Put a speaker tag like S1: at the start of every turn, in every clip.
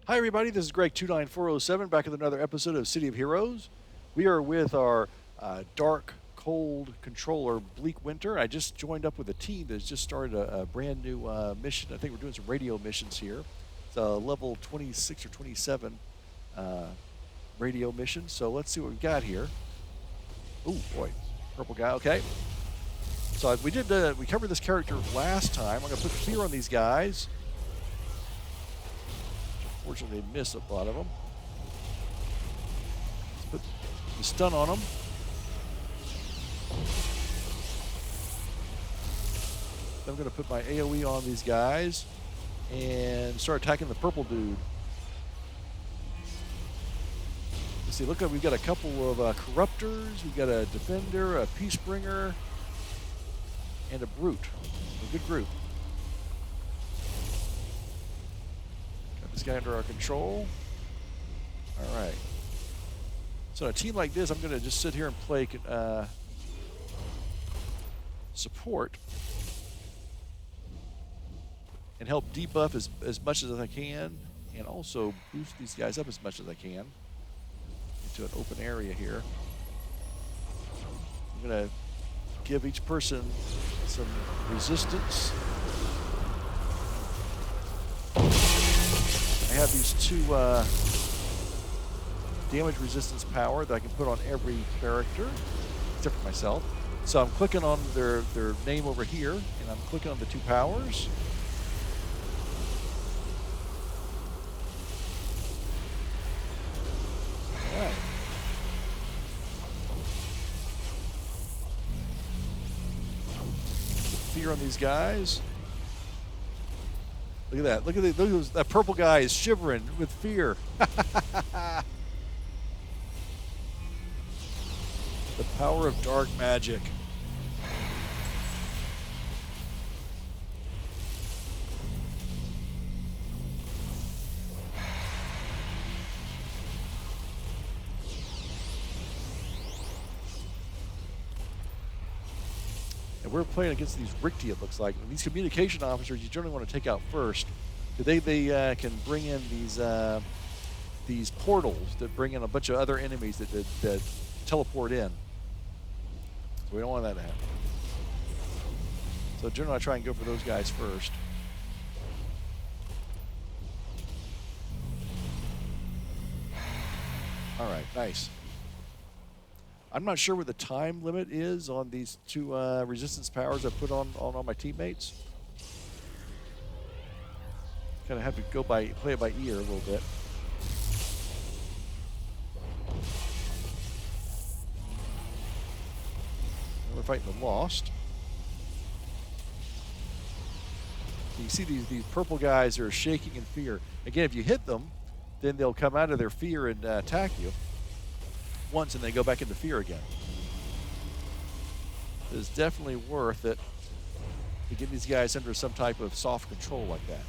S1: Hi, everybody. This is Greg29407 back with another episode of City of Heroes. We are with our dark, cold controller, Bleak Winter. I just joined up with a team that's just started a brand new mission. I think we're doing some radio missions here. It's a level 26 or 27 radio mission. So let's see what we've got here. Oh, boy. Purple guy. Okay. So we covered this character last time. I'm going to put fear on these guys. Unfortunately, they miss a lot of them. Let's put the stun on them. Then I'm going to put my AoE on these guys and start attacking the purple dude. Let's see, look, we've got a couple of corruptors. We've got a defender, a peacebringer, and a brute. A good group. This guy under our control. All right. So in a team like this, I'm going to just sit here and play support and help debuff as much as I can, and also boost these guys up as much as I can into an open area here. I'm going to give each person some resistance. I have these two damage resistance power that I can put on every character, except for myself. So I'm clicking on their name over here, and I'm clicking on the two powers. All right. Fear on these guys. Look at that. Look at that purple guy is shivering with fear. The power of dark magic. And we're playing against these Ricti, it looks like. And these communication officers you generally want to take out first. They can bring in these portals that bring in a bunch of other enemies that teleport in. So we don't want that to happen. So generally I try and go for those guys first. All right, nice. I'm not sure what the time limit is on these two resistance powers I put on all my teammates. Kind of have to play it by ear a little bit. We're fighting the Lost. You see these purple guys are shaking in fear. Again, if you hit them, then they'll come out of their fear and attack you once, and they go back into fear again. It's definitely worth it to get these guys under some type of soft control like that.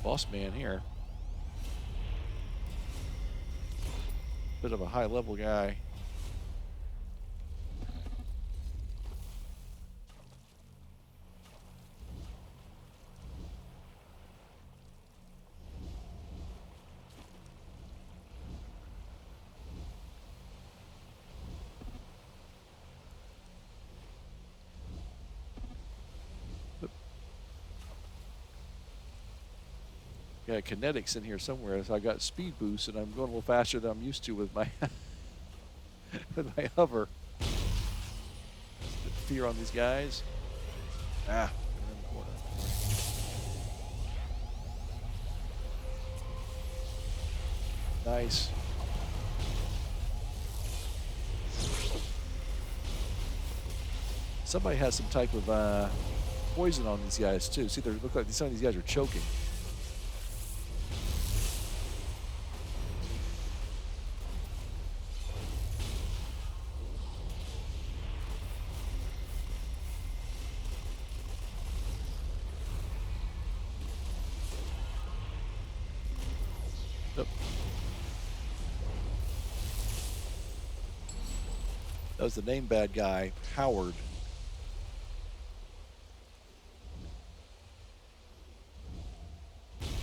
S1: Boss man here. Bit of a high level guy. Got kinetics in here somewhere, so I got speed boost, and I'm going a little faster than I'm used to with my with my hover. Fear on these guys. Ah, in the corner. Nice. Somebody has some type of poison on these guys too. See, they look like some of these guys are choking. That was the name bad guy, Howard.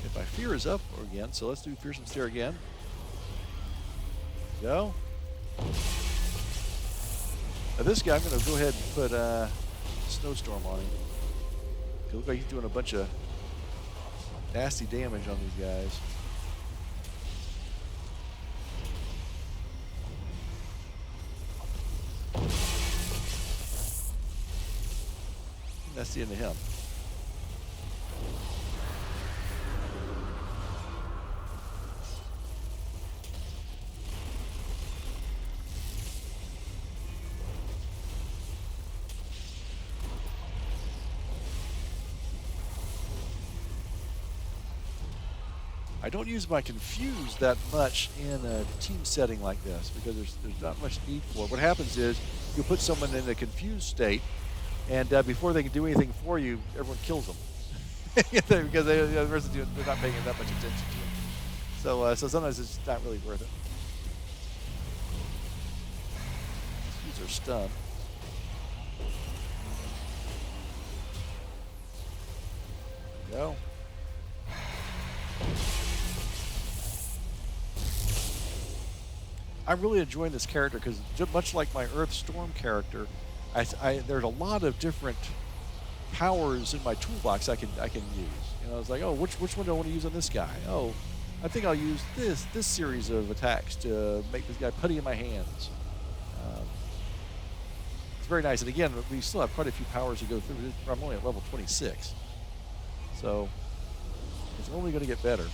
S1: If my fear is up again, so let's do Fearsome Stare again. Go. Now this guy, I'm going to go ahead and put Snowstorm on him. It looks like he's doing a bunch of nasty damage on these guys. That's the end of him. I don't use my Confuse that much in a team setting like this because there's not much need for it. What happens is you put someone in a confused state, and before they can do anything for you, everyone kills them because they're not paying that much attention to it. So sometimes it's not really worth it. These are stunned. Go. I'm really enjoying this character because much like my Earthstorm character, there's a lot of different powers in my toolbox I can use. You know, I was like, oh, which one do I want to use on this guy? Oh, I think I'll use this series of attacks to make this guy putty in my hands. It's very nice. And again, we still have quite a few powers to go through. I'm only at level 26, so it's only going to get better.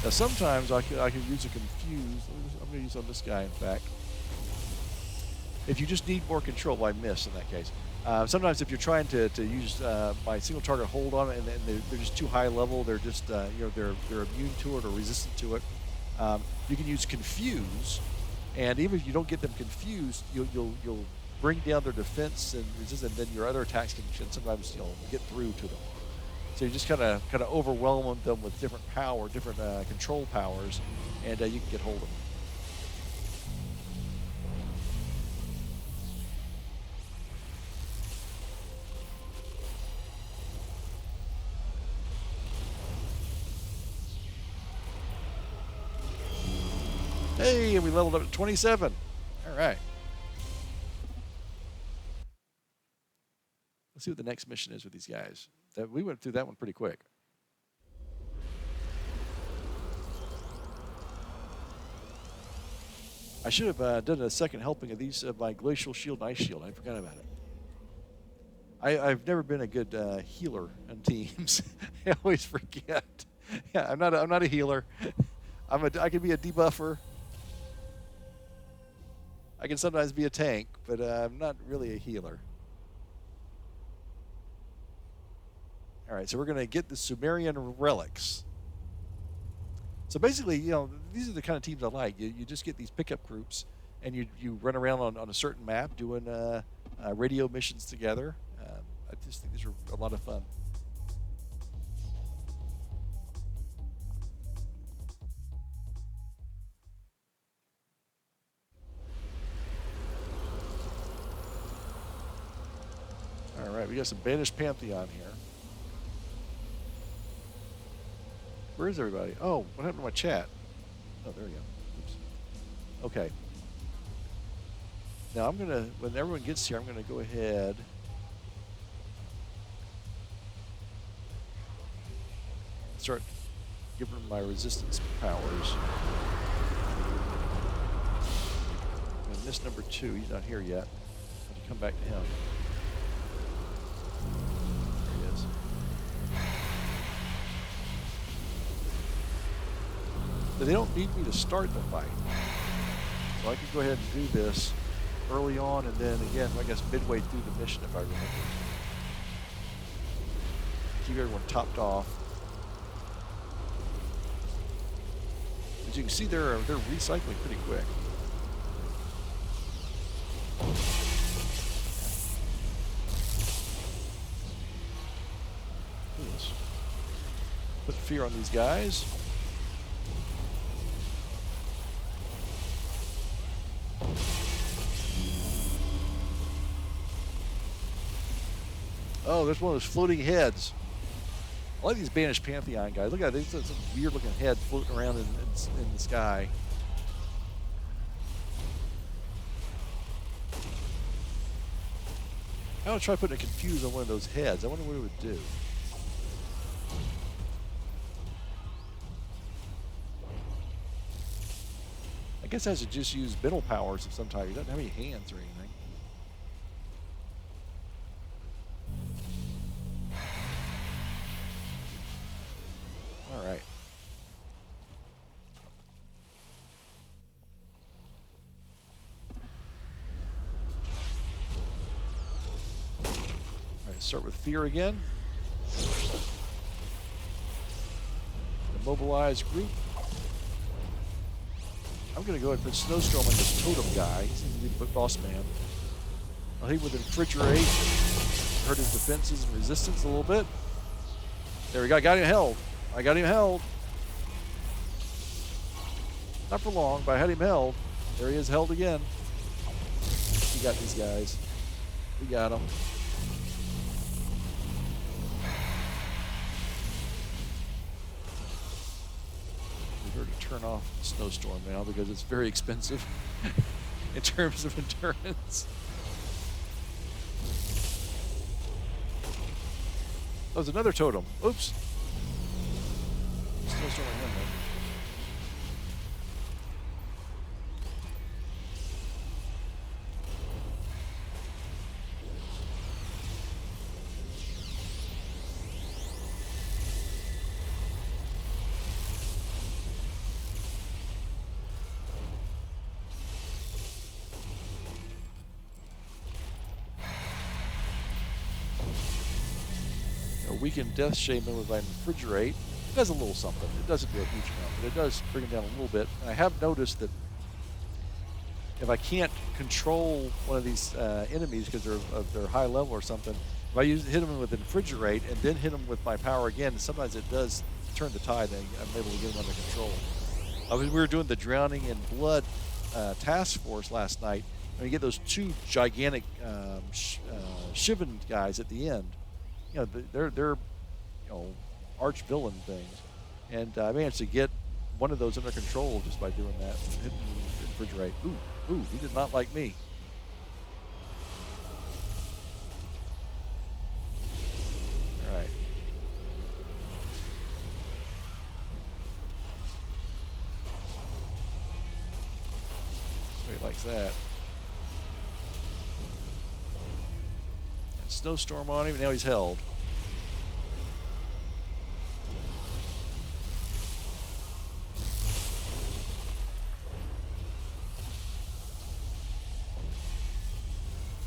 S1: Now sometimes I can use a Confuse. I'm going to use on this guy, in fact. If you just need more control, I miss in that case. Sometimes if you're trying to use my single target hold on it and they're just too high level, they're just they're immune to it or resistant to it. You can use Confuse, and even if you don't get them confused, you'll bring down their defense and resistance, and then your other attacks can sometimes get through to them. So you just kind of overwhelm them with different control powers, and you can get hold of them. Hey, we leveled up to 27. All right. Let's see what the next mission is with these guys. We went through that one pretty quick. I should have done a second helping of these my Glacial Shield and Ice Shield. I forgot about it. I've never been a good healer on teams. I always forget. Yeah, I'm not a healer. I can be a debuffer. I can sometimes be a tank, but I'm not really a healer. All right, so we're going to get the Sumerian relics. So basically, these are the kind of teams I like. You just get these pickup groups, and you run around on a certain map doing radio missions together. I just think these are a lot of fun. All right, we got some Banished Pantheon here. Where is everybody? Oh, what happened to my chat? Oh, there we go. Oops. Okay. Now I'm gonna, when everyone gets here, I'm gonna go ahead. Start giving them my resistance powers. And this number 2, he's not here yet. I have to come back to him. There he is. But they don't need me to start the fight. So I can go ahead and do this early on, and then again, I guess midway through the mission if I remember. Keep everyone topped off. As you can see, they're recycling pretty quick. Put fear on these guys. Oh, there's one of those floating heads. I like these Banished Pantheon guys. Look at that. There's some weird looking head floating around in the sky. I want to try putting a confuse on one of those heads. I wonder what it would do. I guess I should just use mental powers of some type. He doesn't have any hands or anything. All right. Start with fear again. Immobilize group. I'm going to go ahead and put Snowstorm on this totem guy. He seems to be the boss man. I'll hit with Infrigerate. Hurt his defenses and resistance a little bit. There we go. I got him held. I got him held. Not for long, but I had him held. There he is, held again. We got these guys. We got them. Turn off Snowstorm now because it's very expensive in terms of endurance. Oh, there's another totem. Oops. Snowstorm again, though. Weakened Death Shaman with my Refrigerate. It does a little something. It doesn't do a huge amount, but it does bring it down a little bit. And I have noticed that if I can't control one of these enemies because they're high level or something, if I hit them with Refrigerate and then hit them with my power again, sometimes it does turn the tide and I'm able to get them under control. We were doing the Drowning in Blood task force last night, and you get those two gigantic Shivan guys at the end. You know, they're arch villain things, and I managed to get one of those under control just by doing that. Hitting Refrigerate. Ooh, he did not like me. All right. He likes that. Snowstorm on him, now he's held.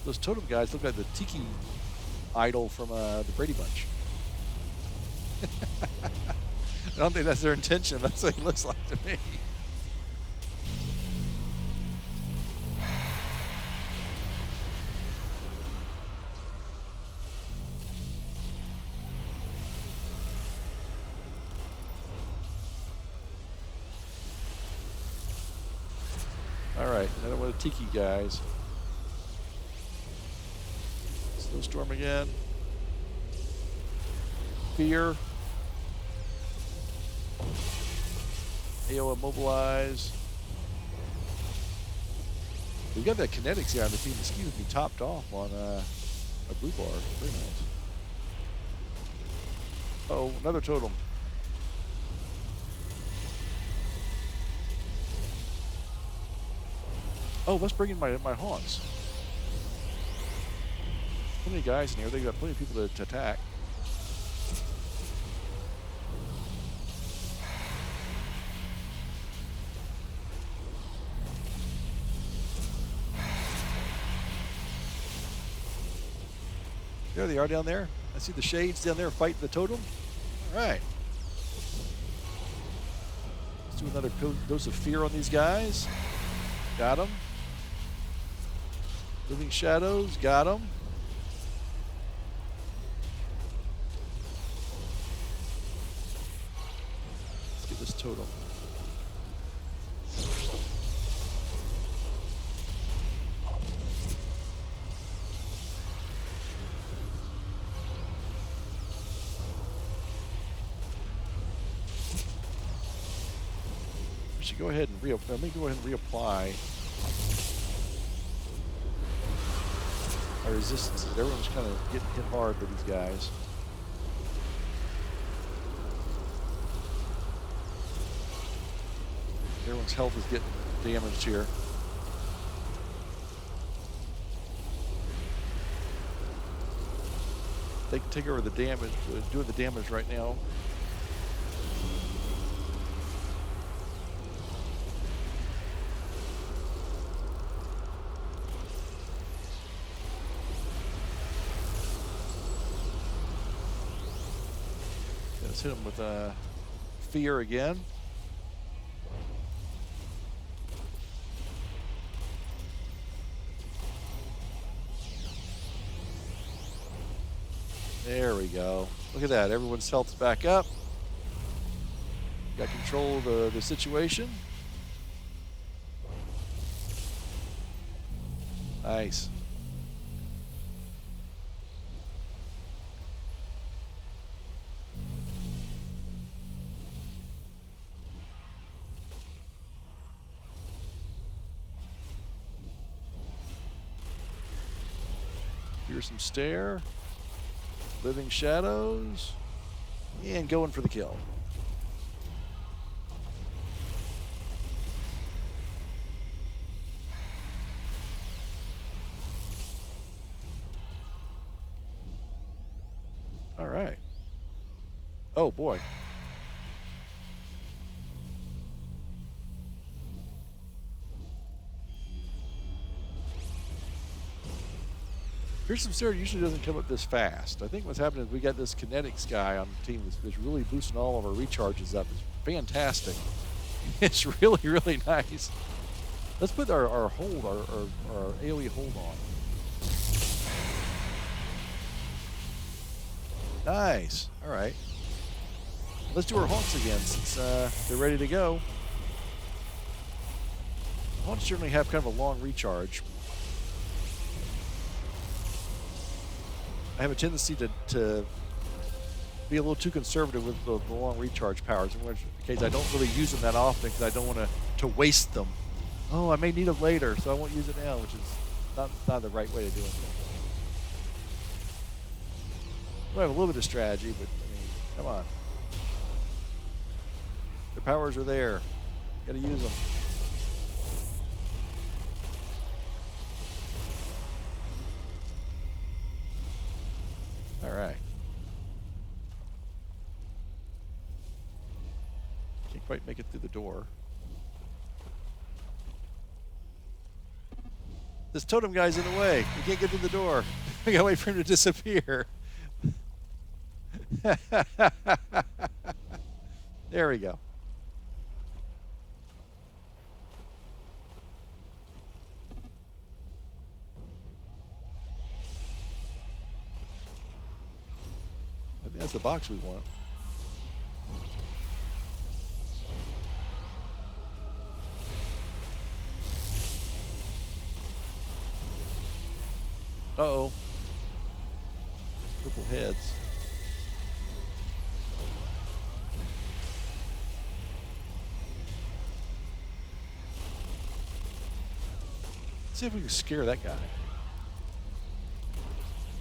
S1: Those totem guys look like the tiki idol from the Brady Bunch. I don't think that's their intention. That's what he looks like to me. All right, another one of the tiki guys. Snowstorm again. Fear. AO immobilize. We got that kinetics here on the team. The ski would be topped off on a blue bar. Very nice. Oh, another totem. Oh, let's bring in my haunts. So many guys in here. They got plenty of people to attack. There they are down there. I see the shades down there fighting the totem. All right. Let's do another dose of fear on these guys. Got them. Living Shadows. Got them. Let's get this totem. should go ahead and let me go ahead and reapply our resistances. Everyone's kind of getting hit hard with these guys. Everyone's health is getting damaged here. They can take over the damage, doing the damage right now. Let's hit him with fear again. There we go. Look at that. Everyone's health's back up. Got control of the situation. Nice. Fearsome Stare. Living Shadows. And going for the kill. All right. Oh, boy. Fearsome Stare usually doesn't come up this fast. I think what's happening is we got this kinetics guy on the team that's really boosting all of our recharges up. It's fantastic. It's really, really nice. Let's put our hold, our AoE hold on. Nice. All right. Let's do our haunts again since they're ready to go. Haunts generally have kind of a long recharge. I have a tendency to be a little too conservative with the long recharge powers, in which case I don't really use them that often because I don't want to waste them. Oh, I may need them later, so I won't use it now, which is not the right way to do it. I have a little bit of strategy, but I mean, come on. The powers are there. Got to use them. All right. Can't quite make it through the door. This totem guy's in the way. We can't get through the door. We gotta wait for him to disappear. There we go. I think that's the box we want. Uh-oh. Triple heads. Let's see if we can scare that guy.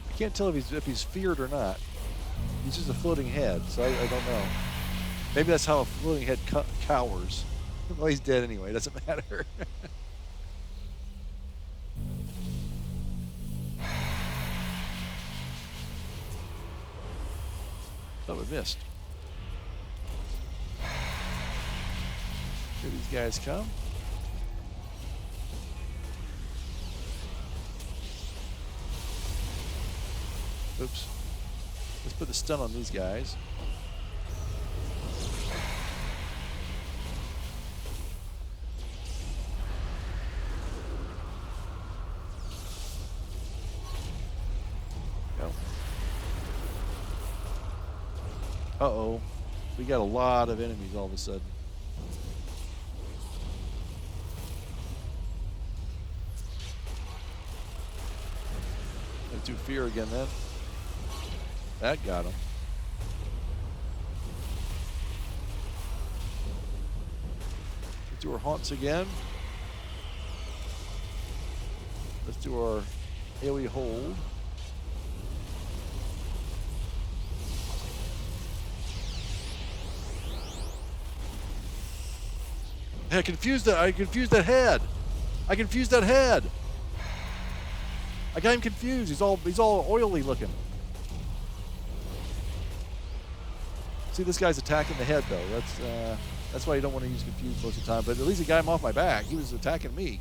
S1: I can't tell if he's feared or not. He's just a floating head, so I don't know. Maybe that's how a floating head cowers. Well, he's dead anyway. Doesn't matter. Thought we missed. Here these guys come. Oops. Let's put the stun on these guys. Go. Uh-oh. We got a lot of enemies all of a sudden. Let's do fear again then. That got him. do our haunts again. Let's do our AoE hold. I confused that. I confused that head. I confused that head. I got him confused. He's all oily looking. See, this guy's attacking the head though. That's why you don't want to use confused most of the time. But at least he got him off my back. He was attacking me.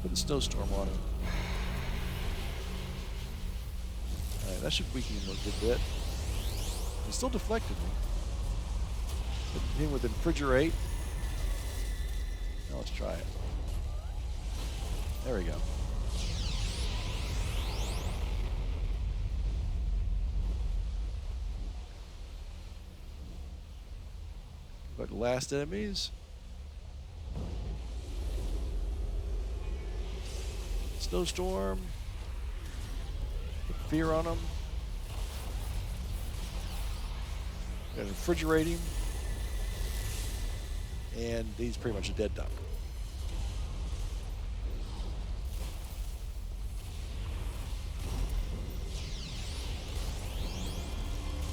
S1: Put a snowstorm on him. Alright, that should weaken him a good bit. He still deflected me. Hit him with Refrigerate. Now let's try it. There we go. But last enemies. Snowstorm. Put fear on them. Gotta refrigerate him. And he's pretty much a dead duck.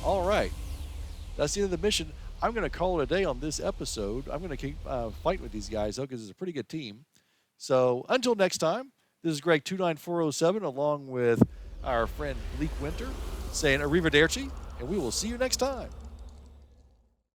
S1: All right. That's the end of the mission. I'm going to call it a day on this episode. I'm going to keep fighting with these guys, though, because it's a pretty good team. So until next time, this is Greg 29407 along with our friend Bleak Winter saying arrivederci, and we will see you next time.